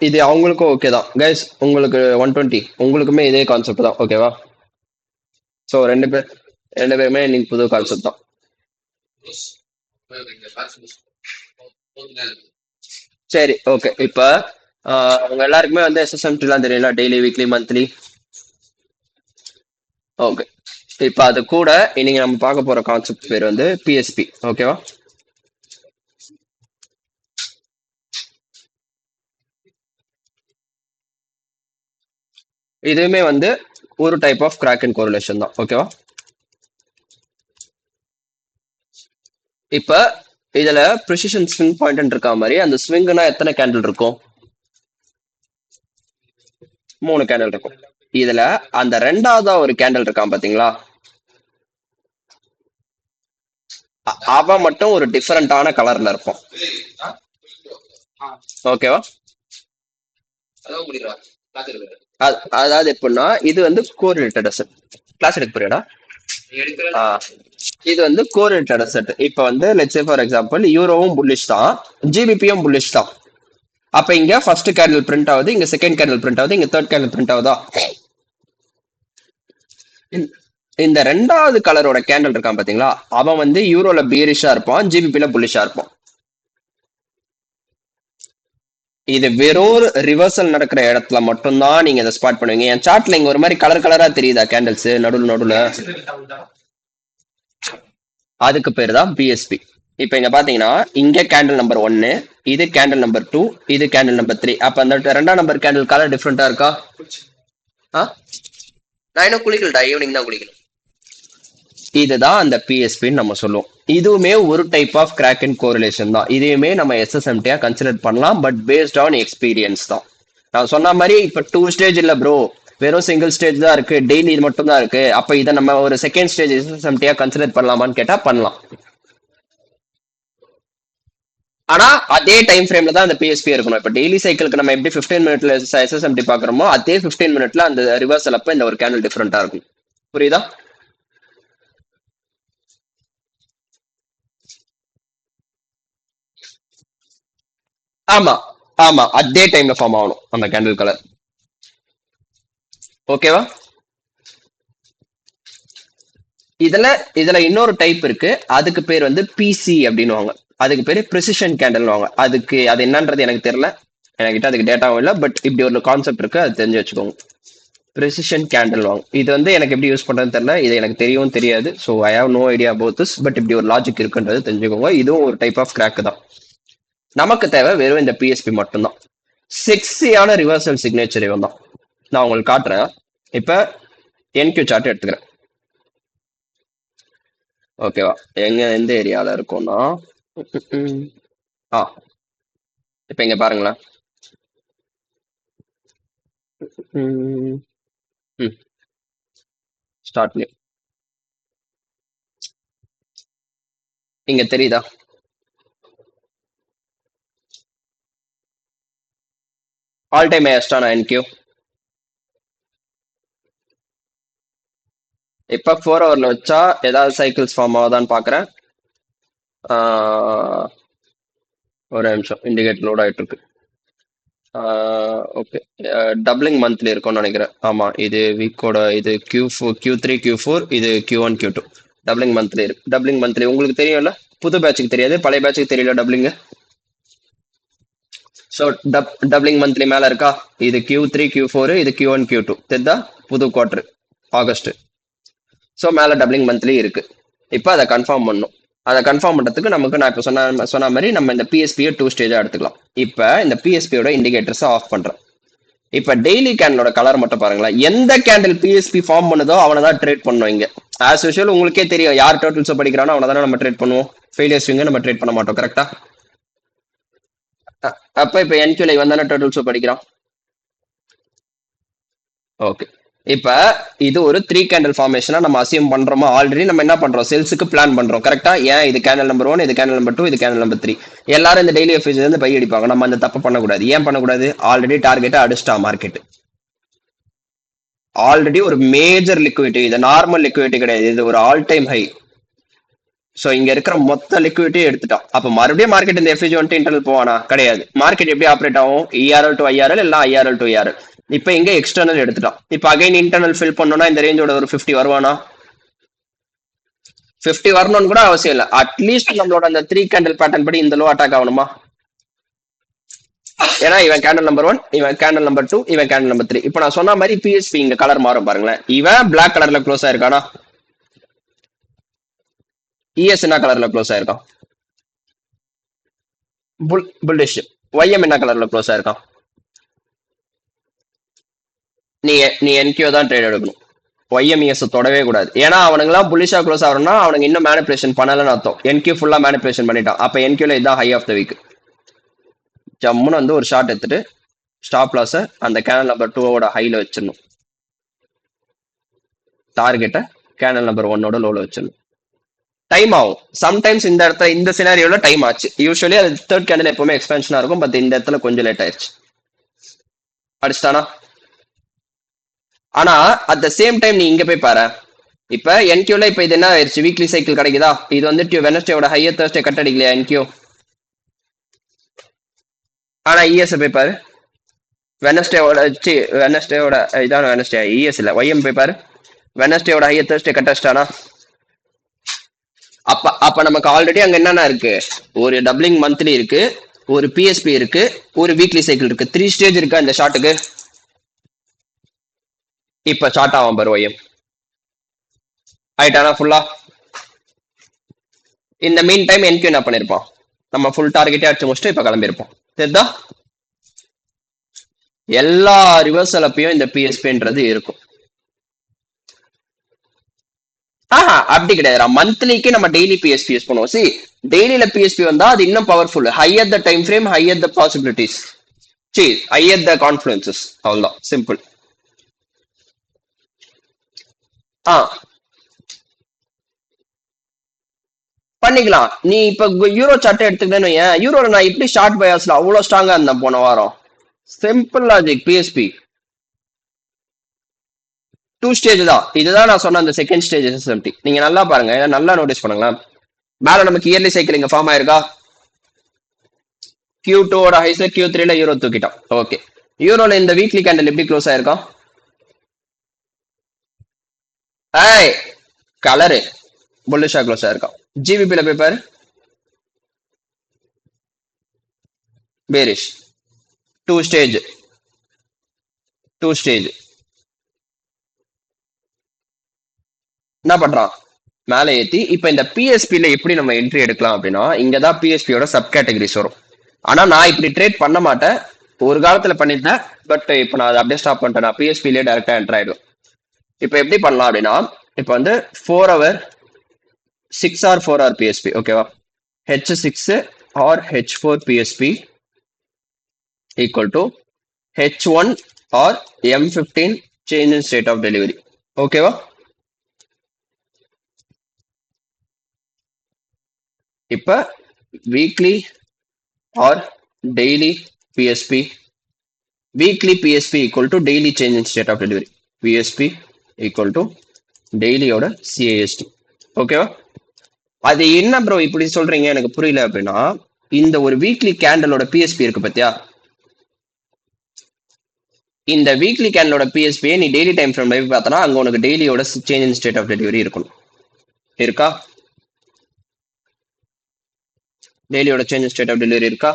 இது அவங்களுக்கும் ஓகே தான் கைஸ். உங்களுக்கு 120, உங்களுக்குமே இதே கான்செப்ட் தான், ஓகேவா? ஸோ ரெண்டு பேருமே இன்னைக்கு புது கான்செப்ட் தான். சரி, ஓகே. இப்ப உங்க எல்லாருக்குமே வந்து எஸ்எஸ்எம்டிலாம் தெரியல, டெய்லி, வீக்லி, மந்த்லி. ஓகே. இப்ப அது கூட இன்னைக்கு நம்ம பார்க்க போற கான்செப்ட் பேர் வந்து பிஎஸ்பி, ஓகேவா? இதுவுமே வந்து ஒரு type of crack and correlation தான், ஓகேவா? இப்ப இதுல ப்ரிசிஷன் ஸ்விங் பாயிண்ட் இருக்க மாதிரி, அந்த ஸ்விங்னா எத்தனை கேண்டில் இருக்கும்? 3 கேண்டில் இருக்கும். இதுல அந்த ரெண்டாவதா ஒரு கேண்டில் இருக்கான் பாத்தீங்களா, அவன் மட்டும் ஒரு டிஃபரெண்டான கலர்ல இருப்பான், ஓகேவா? அதாவது எப்படின்னா, இது வந்து கோரிலேட்டட் அசெட். கிளாஸ் எடுக்க போறியாடா? இது வந்து கோரிலேட்டட் அசெட். இப்ப வந்து லெட்ஸ் சே ஃபார் எக்ஸாம்பிள் யூரோவும் புல்லிஷ் தான், ஜிபிபியும் புல்லிஷ் தான். அப்ப இங்க ஃபர்ஸ்ட் கேண்டில் பிரிண்ட் ஆகுது, இங்க செகண்ட் கேண்டில் பிரிண்ட் ஆகுது, இங்க தேர்ட் கேண்டில் பிரிண்ட் ஆகுதா? இந்த ரெண்டாவது கலரோட கேண்டில் இருக்கான் பாத்தீங்களா, அவன் வந்து யூரோல பீரிஷா இருப்பான், ஜிபிபில புல்லிஷா இருப்பான். இது வெறும் ரிவர்சல் நடக்கிற இடத்துல மட்டும்தான் நீங்க இதை ஸ்பாட் பண்ணுவீங்க. என் சார்ட்ல இங்க ஒரு மாதிரி கலர் கலரா தெரியுதா கேண்டில்ஸ் நடுவுல? அதுக்கு பேர் தான் பிஎஸ்பி. இப்ப இங்க பாத்தீங்கன்னா, இங்க கேண்டில் நம்பர் 1, இது கேண்டில் நம்பர் 2, இது கேண்டில் நம்பர் 3. அப்ப அந்த ரெண்டாம் நம்பர் கேண்டில் கலர் டிஃப்ரெண்டா இருக்கா? நான் இன்னும் குளிக்கலடா, ஈவினிங் தான் குளிக்கணும். இதுதான் அந்த பிஎஸ்பின்னு நம்ம சொல்லுவோம். இதுவுமே ஒரு type of crack and correlation தான். இதையுமே நம்ம எஸ்எஸ்எம்டியா கன்சிடர் பண்ணலாம், பட் பேஸ்ட் ஆன் எக்ஸ்பீரியன்ஸ் தான். நான் சொன்ன மாதிரி இப்ப 2 ஸ்டேஜ் இல்ல ப்ரோ, வெறும் சிங்கிள் ஸ்டேஜ் தான் இருக்கு, டெய்லி இது மட்டும் தான் இருக்கு. அப்ப இதை நம்ம ஒரு செகண்ட் ஸ்டேஜ் எஸ்எஸ்எம்டியா கன்சிடர் பண்ணலாமான்னு கேட்டா பண்ணலாம். ஆனா அதே டைம் ஃப்ரேம்ல தான் அந்த பிஎஸ்பி இருக்கணும். இப்ப டெய்லி சைக்கிளுக்கு நம்ம எப்படி 15 மினிட்ல எஸ்எஸ்எம்டி பாக்குறோமோ, அதே 15 மினிட்ல அந்த ரிவர்சல் அப்ப இந்த ஒரு கேண்டில் டிஃபரெண்டா இருக்கும். புரியுதா? ஆமா, ஆமா, அதே டைம்ல ஃபார்ம் ஆகணும் அந்த கேண்டில் கலர், ஓகேவா? இதுல இதுல இன்னொரு டைப் இருக்கு, அதுக்கு பேர் வந்து பிசி அப்படின்னு. அதுக்கு பேரு ப்ரிசிஷன் கேண்டில் வாங்க. அதுக்கு அது என்னன்றது எனக்கு தெரியல, என்கிட்ட அதுக்கு டேட்டாவும் இல்லை. பட் இப்படி ஒரு கான்செப்ட் இருக்கு, அது தெரிஞ்சு வச்சுக்கோங்க. ப்ரிசிஷன் கேண்டில் வாங்க. இது வந்து எனக்கு எப்படி யூஸ் பண்றதுன்னு தெரியல, இது எனக்கு தெரியவும் தெரியாது. So I have no idea about this. But இப்படி ஒரு லாஜிக் இருக்குன்றது தெரிஞ்சுக்கோங்க. இதுவும் ஒரு டைப் ஆஃப் கிராக் தான். நமக்கு தேவை வெறும் இந்த பிஎஸ்பி மட்டும்தான். செக்ஸியான ரிவர்சல் சிக்னேச்சர் இவன் தான். நான் உங்களுக்கு காட்டுறேன். இப்ப என்கியூ சார்ட் எடுத்துக்கிறேன், ஓகேவா? எந்த ஏரியால இருக்கும்னா, ஆ இப்ப இங்க பாருங்களேன். Start new. இங்க தெரியுதா? ஆல் டைம் ஹையஸ்டா நான் என்கியூ. இப்ப 4 ஹவர்ல வச்சா ஏதாவது சைக்கிள்ஸ் ஃபார்ம் ஆகுதான்னு பாக்குறேன். ஒரு நிமிஷம், இண்டிகேட் லோட் ஆயிட்டு இருக்கு. ஓகே, டபுளிங் மந்த்லி இருக்கும்னு நினைக்கிறேன். ஆமா, இது வீக்கோட, இது Q3 Q4, இது Q1 Q2. டபுளிங் மந்த்லி இருக்கு. டபுளிங் மந்த்லி உங்களுக்கு தெரியும்ல, புது பேட்சுக்கு தெரியாது, பழைய பேட்சுக்கு தெரியல டபுளிங். ஸோ டபுளிங் மந்த்லி மேல இருக்கா? இது Q3 Q4, இது Q1 Q2. தெரிதா? புது குவார்டர், ஆகஸ்ட். ஸோ மேல டபுளிங் மந்த்லி இருக்கு. இப்போ அதை கன்ஃபார்ம் பண்ணும். அதை கன்ஃபார்ம் பண்றதுக்கு நமக்கு நான் இப்போ சொன்ன மாதிரி நம்ம இந்த பிஎஸ்பியை 2 ஸ்டேஜா எடுத்துக்கலாம். இப்போ இந்த பிஎஸ்பியோட இண்டிகேட்டர்ஸ் ஆஃப் பண்றேன். இப்ப டெய்லி கேண்டலோட கலர் மட்டும் பாருங்களேன். எந்த கேண்டில் பிஎஸ்பி ஃபார்ம் பண்ணுதோ அவனை தான் ட்ரேட் பண்ணும். இங்க ஆஸ் யூஷுவல் உங்களுக்கே தெரியும், யார் டோட்டல்ஸ் படிக்கிறானோ அவனை தானே நம்ம ட்ரேட் பண்ணுவோம். ஃபெயிலியர் ஸ்விங்க நம்ம ட்ரேட் பண்ண மாட்டோம், கரெக்டா? அப்ப இப்ப என்கியூல இவன் தானே டோட்டல்ஸ் படிக்கிறான். ஓகே. இப்ப இது ஒரு 3 கேண்டில் ஃபார்மேஷனா நம்ம அசியூம் பண்றோமா? ஆல்ரெடி நம்ம என்ன பண்றோம், சேல்ஸுக்கு பிளான் பண்றோம், கரெக்டா? ஏன் இது கேண்டில் நம்பர் 1, இது கேண்டில் நம்பர் 2, இது கேண்டில் நம்பர் 3. எல்லாரும் இந்த டெய்லி எஃபிஷியன்சி இருந்து பை அடிப்பாங்க. நம்ம அந்த தப்பு பண்ணக்கூடாது. ஏன் பண்ணக்கூடாது? ஆல்ரெடி டார்கெட்டை அடிச்சிட்டா மார்க்கெட். ஆல்ரெடி ஒரு மேஜர் லிக்விடிட்டி, இது நார்மல் லிக்விடிட்டி கிடையாது, இது ஒரு ஆல் டைம் ஹை. சோ இங்க இருக்கிற மொத்த லிக்விடிட்டி எடுத்துட்டோம். அப்ப மறுபடியும் மார்க்கெட் இந்த எஃப்ஜி வந்துட்டு இன்டர்னல் போவானா? கிடையாது. மார்க்கெட் எப்படி ஆப்ரேட் ஆகும்? இஆர்எல் டு ஐஆர்எல் இல்ல ஐஆர்எல் டு இஆர்எல். இப்ப இங்க எக்ஸ்டர்னல் எடுத்துட்டோம். இப்ப அகைன் இன்டர்னல் ஃபில் பண்ணோம்னா இந்த ரேஞ்சோட ஒரு 50 வருவானா? 50 வரணும்னு கூட அவசியம் இல்ல. அட்லீஸ்ட் நம்மளோட அந்த 3 கேண்டில் பேட்டர்ன் படி இந்த லோ அட்டாக் ஆகணுமா? ஏன்னா இவன் கேண்டல் நம்பர் 1, இவன் கேண்டல் நம்பர் 2, இவன் கேண்டல் நம்பர் 3. இப்ப நான் சொன்ன மாதிரி பிஎஸ்பி இங்க கலர் மாறும் பாருங்களேன். இவன் பிளாக் கலர்ல க்ளோஸ் ஆயிருக்கானா? இஎஸ் என்ன கலர்ல க்ளோஸ் ஆயிருக்கான்? புல்லிஷ். ஒய்எம் என்ன கலர்ல க்ளோஸ் ஆயிருக்கான்? நீ நீ என்கியூ தான் ட்ரேட் எடுக்கணும். ஒய்எம்இஎஸ் தொடவே கூடாது. ஏன்னா அவனுங்களாம் புல்லிஷா க்ளோஸ் ஆகணும்னா அவனுக்கு இன்னும் மேனிபுலேஷன் பண்ணலன்னு அர்த்தம். என்கியூ ஃபுல்லா மேனிபுலேஷன் பண்ணிட்டான். அப்ப என்கியூல இதான் ஹை ஆஃப் த வீக். ஜம்முன்னு வந்து ஒரு ஷாட் எடுத்துட்டு ஸ்டாப் லாஸ அந்த கேனல் நம்பர் 2 ஹைல வச்சிடணும். டார்கெட்டை கேனல் நம்பர் 1 லோல வச்சிடணும். டைம் ஆகும். சம்டைம்ஸ் இந்த இடத்துல இந்த சினாரியோல டைம் ஆச்சு. யூஸ்வலி அது தேர்ட் கேண்டில் எப்பவுமே எக்ஸ்பென்ஷனா இருக்கும். பட் இந்த இடத்துல கொஞ்சம் லேட் ஆயிடுச்சு. அடிச்சிட்டானா? ஆனா அட் த சேம் டைம் நீ இங்க போய் பாரு. இப்ப என்கியூல இப்ப இது என்ன ஆயிடுச்சு? வீக்லி சைக்கிள் கிடைக்குதா? இது வந்து வெனஸ்டேவோட ஹையர் தேர்ஸ்டே கட் அடிக்கலையா என்கியூ? ஆனா இஎஸ் போய் பாரு. வெனஸ்டேவோட இதான வெனஸ்டே இஎஸ் இல்ல ஒய்எம் போய் பாரு. வெனஸ்டேவோட ஹையர் தேர்ஸ்டே கட் அடிச்சிட்டானா? அப்ப நமக்கு ஆல்ரெடி அங்க என்னென்ன இருக்கு? ஒரு டபுளிங் மந்த்லி இருக்கு, ஒரு பிஎஸ்பி இருக்கு, ஒரு வீக்லி சைக்கிள் இருக்கு. 3 ஸ்டேஜ் இருக்கா இந்த ஷாட்டுக்கு? இப்ப ஷார்ட் ஆகும் பாரு ஒய்எம். ஆயிட்டானா ஃபுல்லா? இந்த மீன் டைம் என்கியூ என்ன பண்ணிருப்பான்? நம்ம ஃபுல் டார்கெட்டே அடிச்சு முடிச்சுட்டு இப்ப கிளம்பிருப்போம். தெரியுதா? எல்லா ரிவர்சல் அப்பயும் இந்த பிஎஸ்பின்றது இருக்கும். அப்படி கிடையாது. மந்த்லிக்கு நம்ம டெய்லி பிஎஸ்பி யூஸ் பண்ணுவோம். சி டெய்லியில பிஎஸ்பி வந்தா அது இன்னும் powerful. Higher the time frame, higher the possibilities. See higher the confluences. அவ்வளவுதான், சிம்பிள். ஆ பண்ணிக்கலாம். நீ இப்ப யூரோ சார்ட் எடுத்துக்கிட்டேன்னு யூரோல நான் இப்படி ஷார்ட் பயாஸ்ல அவ்வளவு ஸ்ட்ராங்கா இருந்தேன் போன வாரம். Simple logic. பிஎஸ்பி 2 ஸ்டேஜ் தான். இதுதான் நான் சொன்ன அந்த செகண்ட் ஸ்டேஜ் எஸ்எஸ்எம்டி. நீங்க நல்லா பாருங்க, நல்லா நோட்டீஸ் பண்ணுங்களேன். மேல நமக்கு இயர்லி சைக்கிள் இங்க ஃபார்ம் ஆயிருக்கா? Q2 ஹைஸ்ல Q3ல euro தூக்கிட்டான். ஓகே, யூரோல இந்த வீக்லி கேண்டில் எப்படி க்ளோஸ் ஆயிருக்கான்? ஏய் கலரு புல்லிஷா க்ளோஸ் ஆயிருக்கான். ஜிபிபில போய் பாரு. பேரிஷ். 2 ஸ்டேஜ். 2 ஸ்டேஜ். என்ன பண்றான்? மேலே ஏத்தி. இப்ப இந்த பிஎஸ்பில எப்படி நம்ம என்ட்ரி எடுக்கலாம் அப்படின்னா, இங்கதான் பிஎஸ்பியோட சப் கேட்டகரிஸ் வரும். ஆனா நான் இப்படி ட்ரேட் பண்ண மாட்டேன். ஒரு காலத்துல பண்ணிருந்தேன். பட் இப்ப நான் அதை அப்படியே ஸ்டாப் பண்ணிட்டேன். நான் பிஎஸ்பிலே டேரக்டா என்டர் ஆயிடும். இப்ப எப்படி பண்ணலாம் அப்படின்னா, இப்ப வந்து 4 ஹவர் 6 ஆர் 4 ஆர் பிஎஸ்பி ஓகேவா? H6 or H4 PSP equal to H1 or M15 change in state of delivery. ஓகேவா? இப்ப weekly or daily PSP. Weekly PSP equal to daily change in state of delivery. PSP equal to டெய்லியோட CISD. ஓகேவா? அது என்ன bro இப்படி சொல்றீங்க எனக்கு புரியல அப்படின்னா, இந்த ஒரு வீக்லி கேண்டலோட பிஎஸ்பி இருக்கு பத்தியா? இந்த வீக்லி கேண்டலோட பிஎஸ்பி நீ டெய்லி டைம் ஃப்ரேம் போய் பார்த்தனா அங்க உனக்கு டெய்லியோட change in state of delivery இருக்கணும். இருக்கா? டெய்லியோட change in state of delivery இருக்கா?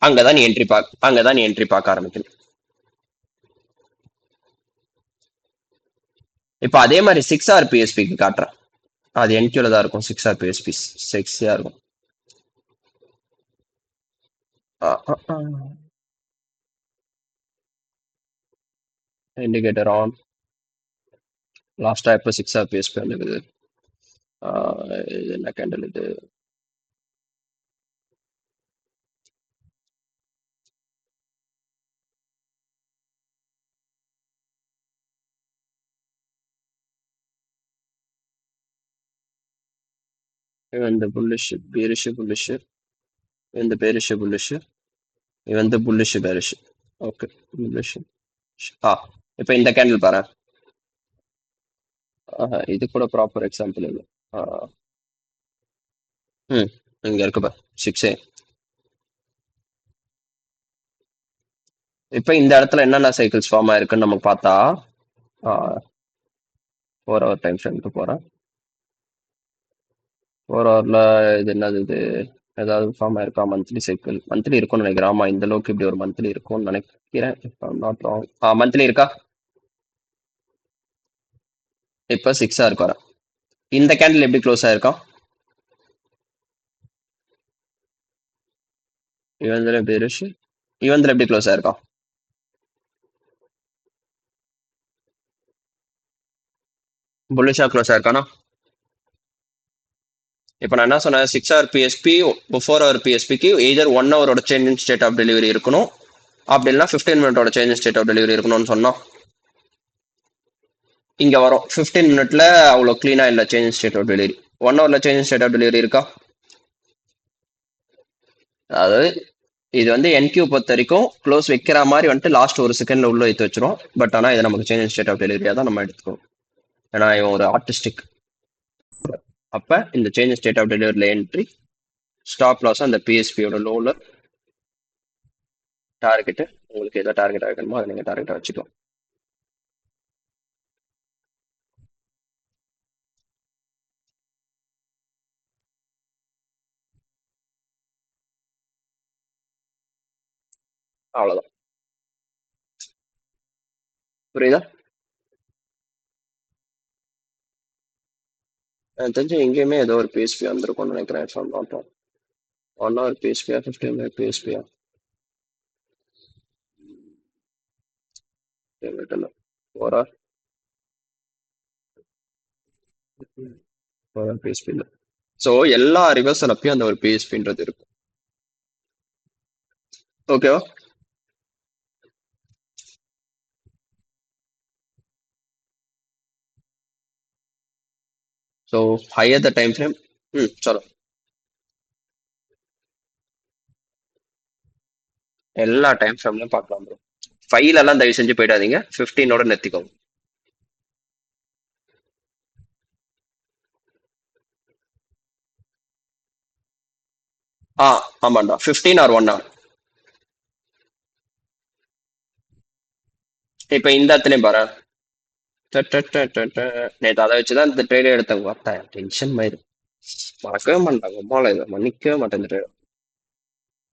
அங்கதான் நீ என்ட்ரி பார்க்க ஆரம்பிக்கணும். இப்ப அதே மாதிரி 6 ஆர் பிஎஸ்பிக்கு காட்டுறேன். அது என்கியூல தான் இருக்கும். 6 ஆர் பிஎஸ்பி செக்ஸியா இருக்கும். Indicator on. லாஸ்டா எப்போ 6 ஆர் பிஎஸ்பி வந்துருக்குது? இது என்ன கேண்டல் இது? இந்த புல்லிஷ் பேரிஷ் புல்லிஷ், இந்த பேரிஷ் புல்லிஷ், இந்த புல்லிஷ் பேரிஷ். Okay bullish. இப்ப இந்த கேண்டில் பாரு. இது கூட ப்ராப்பர் எக்ஸாம்பிள் இல்லை. ஆ, ம் இங்க இருக்கு பாரு 6A. இப்ப இந்த இடத்துல என்னென்ன சைக்கிள்ஸ் ஃபார்ம் ஆயிருக்குன்னு நமக்கு பார்த்தா 4 ஹவர் டைம் ஃப்ரேம்க்கு போறேன். 4 ஹவர்ல இது என்னது இது, ஏதாவது ஃபார்ம் ஆயிருக்கா? மந்த்லி சைக்கிள் மந்த்லி இருக்கும்னு நினைக்கிறேன். ஆமா, இந்த அளவுக்கு இப்படி ஒரு மந்த்லி இருக்கும்னு நினைக்கிறேன். Not wrong. மந்த்லி இருக்கா? இப்ப 6 ஹவர் வரேன். இந்த கேண்டில் எப்படி க்ளோஸ் ஆயிருக்கும்? இவன்ல எப்படி இருச்சு? இவன்ல எப்படி க்ளோஸ் ஆயிருக்கும்? புல்லிஷா க்ளோஸ் ஆயிருக்கானா? இப்ப நான் என்ன சொன்னேன், 6 ஹவர் பிஎஸ்பி 4 ஹவர் பிஎஸ்பிக்கு எய்தர் 1 ஹவரோட change in state of delivery இருக்கணும், அப்படி இல்லைன்னா 15 மினிட்டோட change in state of delivery இருக்கணும்னு சொன்னோம். இங்க வரும் 15 மினிட்ல அவ்வளோ கிளீனா இல்ல change in state of delivery. 1 ஹவர்ல change in state of delivery இருக்கா? அதாவது இது வந்து என்கியூ பொறுத்த வரைக்கும் க்ளோஸ் வைக்கிற மாதிரி வந்துட்டு லாஸ்ட் ஒரு செகண்ட்ல உள்ள வைத்து வச்சிரும். பட் ஆனா இது நமக்கு சேஞ்ச் இன் ஸ்டேட் ஆஃப் டெலிவரியா தான் நம்ம எடுத்துக்கணும். ஏன்னா இவன் ஒரு ஆர்டிஸ்டிக். அப்ப இந்த சேஞ்ச் இன் ஸ்டேட் ஆஃப் டெலிவரியில என்ட்ரி, ஸ்டாப் லாஸ் அந்த பிஎஸ்பியோட லோல, டார்கெட் உங்களுக்கு எதை டார்கெட் வைக்கணுமோ அதை நீங்க டார்கெட்டா வச்சுக்கலாம். அவ்வளவுதான். புரியுதா? எனக்கு தெரிஞ்சு எங்கேயுமே ஏதோ ஒரு பிஎஸ்பி வந்திருக்கும்னு நினைக்கிறேன். 1 ஹவர் பிஎஸ்பியா 15 மினிட் பிஎஸ்பியா இல்லை, 4 ஹவர் 4 ஹவர் பிஎஸ்பி இல்லை. ஸோ எல்லா ரிவர்சல் அப்பயும் அந்த ஒரு பிஎஸ்பின்றது இருக்கும். ஓகேவா? So higher the time frame. சொல்லு. எல்லா டைம் ஃப்ரேம்லயும் பார்க்கலாம் ப்ரோ. ஃபைல் எல்லாம் தயவு செஞ்சு போயிடாதீங்க, 15ஓட நிறுத்திக்கோங்க. ஆ ஆமாண்டா, 15 or 1 hour. இப்போ இந்த இடத்துலயும் பாரு, நேற்று அதை வச்சுதான் இந்த ட்ரேட் எடுத்தவங்க பார்த்தா டென்ஷன் மாதிரி மறக்கவே மாட்டாங்க. அம்மால இதை மன்னிக்கவே மாட்டேன் இந்த trade.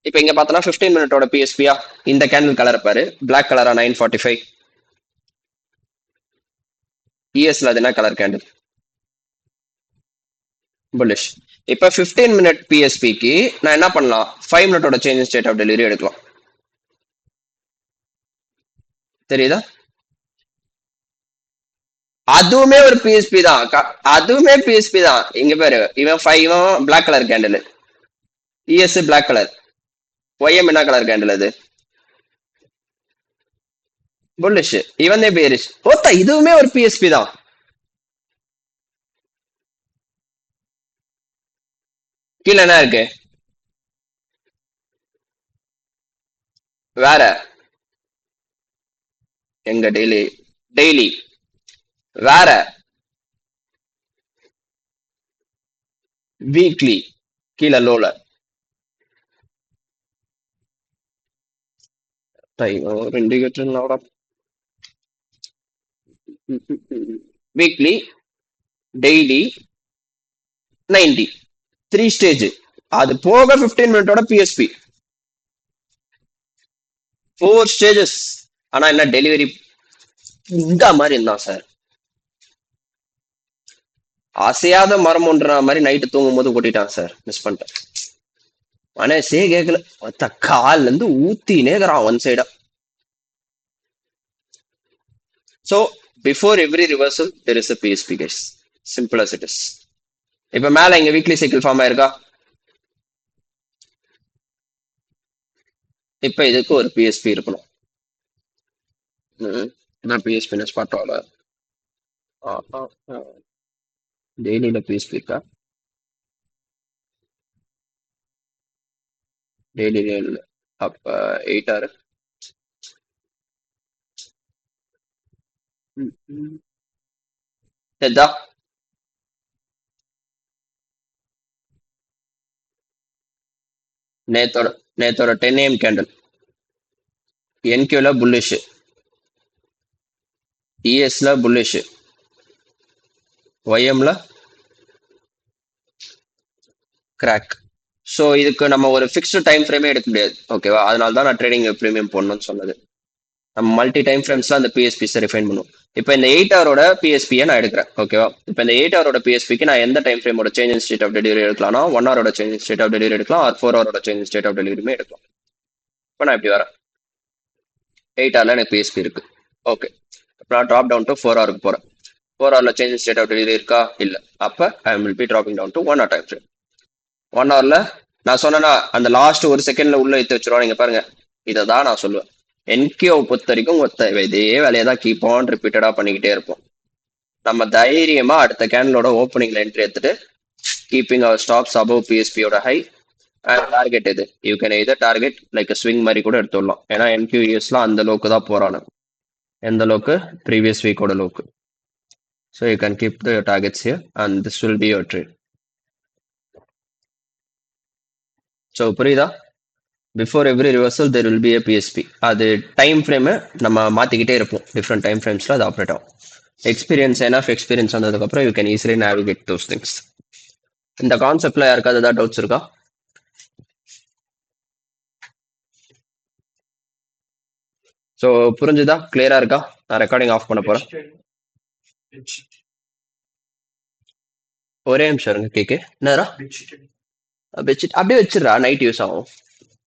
இப்போ இங்க பார்த்தோன்னா 15 மினிட்டோட பிஎஸ்பியா, இந்த கேண்டில் கலர் பாரு, பிளாக் கலரா 9:45. இஎஸ்ல அது என்ன கலர் கேண்டில்? புல்லிஷ். இப்போ 15 மினிட் பிஎஸ்பிக்கு நான் என்ன பண்ணலாம், 5 மினிட்டோட சேஞ்ச் ஸ்டேட் ஆஃப் டெலிவரி எடுக்கலாம். தெரியுதா? அதுவுமே ஒரு பிஎஸ்பி தான். அதுவுமே பிஎஸ்பி தான். இங்க பாரு, இவன் 5 பிளாக் கலர் கேண்டில், இஎஸ் பிளாக் கலர், ஒய்எம் என்ன கலர் கேண்டில் அது? புல்லிஷ். இவன் பேரிஷ். ஓத்தா இதுவுமே ஒரு பிஎஸ்பி தான். கீழே என்ன இருக்கு? வேற எங்க டெய்லி டெய்லி வேற வீக்லி கீழே லோல டைம் ரெண்டு கட்டுறா. Weekly, daily, 90, 3 stage. அது போக 15 மினிட்டோட பிஎஸ்பி 4 ஸ்டேஜஸ். ஆனா என்ன டெலிவரி இந்த மாதிரி இருந்தான் சார். அசையாத மரம்ன்ற மாதிரி நைட்டு தூங்கும் போது கொட்டிட்டான் சார், மிஸ் பண்ணிட்டேன். மனசே கேட்கல. மொத்த கால்ல இருந்து ஊத்தினேக்கிறான் ஒன் சைடா. So before every reversal there is a BSP guys. Simple as it is. இப்ப மேல இங்க வீக்லி சைக்கிள் ஃபார்ம் ஆயிருக்கா? இப்ப இதுக்கு ஒரு பிஎஸ்பி இருக்கணும். என்ன பிஎஸ்பி ஸ்பாட் ஆகல. டெய்லியில பிஎஸ்பி இருக்கா? டெய்லியில இல்ல. அப்ப 8 hour. தெரிதா? நேத்தோட நேத்தோட 10 AM கேண்டில். என்கியூல புல்லிஷ், இஎஸ்ல புல்லிஷ், ஒய்எம்ல கிராக். ஸோ இதுக்கு நம்ம ஒரு ஃபிக்ஸ்டு டைம் ஃப்ரேமே எடுக்க முடியாது, ஓகேவா? அதனால தான் நான் ட்ரேடிங் ப்ரீமியம் போடணும்னு சொன்னது. நம்ம மல்டி டைம் ஃப்ரேம்ஸ்ல அந்த பிஎஸ்பிஸை ரிஃபைன் பண்ணுவோம். இப்போ இந்த 8 ஹவரோட பிஎஸ்பியை நான் எடுக்கிறேன், ஓகேவா? இப்போ இந்த 8 ஹவரோட பிஎஸ்பிக்கு நான் எந்த டைம் ஃப்ரேமோட change in state of delivery எடுக்கலாம்னா 1 ஹவரோட change in state of delivery எடுக்கலாம், ஆர் 4 ஹவரோட சேஞ்ச் இன் ஸ்டேட் ஆஃப் டெலிவரியுமே எடுக்கலாம். இப்போ நான் இப்படி வரேன், 8 ஹவர்ல எனக்கு பிஎஸ்பி இருக்கு, ஓகே. இப்போ நான் ட்ராப் டவுன் டு 4 ஹவருக்கு போறேன். 4 ஹவர்ல change in state of delivery இருக்கா? இல்ல. அப்ப I will be dropping down to 1 hour time frame. 1 ஹவர்ல நான் சொன்னேன்னா அந்த லாஸ்ட் ஒரு செகண்ட்ல உள்ள எடுத்து வச்சிருவோம். நீங்க பாருங்க, இதை தான் நான் சொல்லுவேன். என்கியூ பொறுத்த வரைக்கும் இதே வேலையை தான் கீப் ஆன் ரிப்பீட்டடா பண்ணிக்கிட்டே இருப்போம். நம்ம தைரியமா அடுத்த கேண்டலோட ஓப்பனிங்ல என்ட்ரி எடுத்துட்டு கீப்பிங் அவர் ஸ்டாப்ஸ் அபவ் பிஎஸ்பியோட ஹை அண்ட் டார்கெட் இது you can either target like swing மாதிரி கூட எடுத்துடலாம். ஏன்னா என்கியூஎஸ்லாம் அந்த லோக்கு தான் போறானு, எந்த லோக்கு? ப்ரீவியஸ் வீக்கோட லோக்கு. So you can keep the targets here and this will be your trade. So புரியுதா? Before every reversal there will be a PSP. அது டைம் ஃப்ரேமு நம்ம மாற்றிக்கிட்டே இருப்போம், டிஃப்ரெண்ட் டைம் ஃப்ரேம்ஸில் அது ஆப்ரேட் ஆகும். எக்ஸ்பீரியன்ஸ் எக்ஸ்பீரியன்ஸ் வந்ததுக்கப்புறம் you can easily navigate those things. இந்த கான்செப்ட்ல யாருக்காவது ஏதாவது டவுட்ஸ் இருக்கா? ஸோ புரிஞ்சுதா? கிளியரா இருக்கா? நான் ரெக்கார்டிங் ஆஃப் பண்ண போறேன். ஒரே நிமிஷம் இருங்க. கேக்கு என்னடா பெட்ஷீட் அப்படியே வச்சிடறா, நைட் யூஸ் ஆகும்.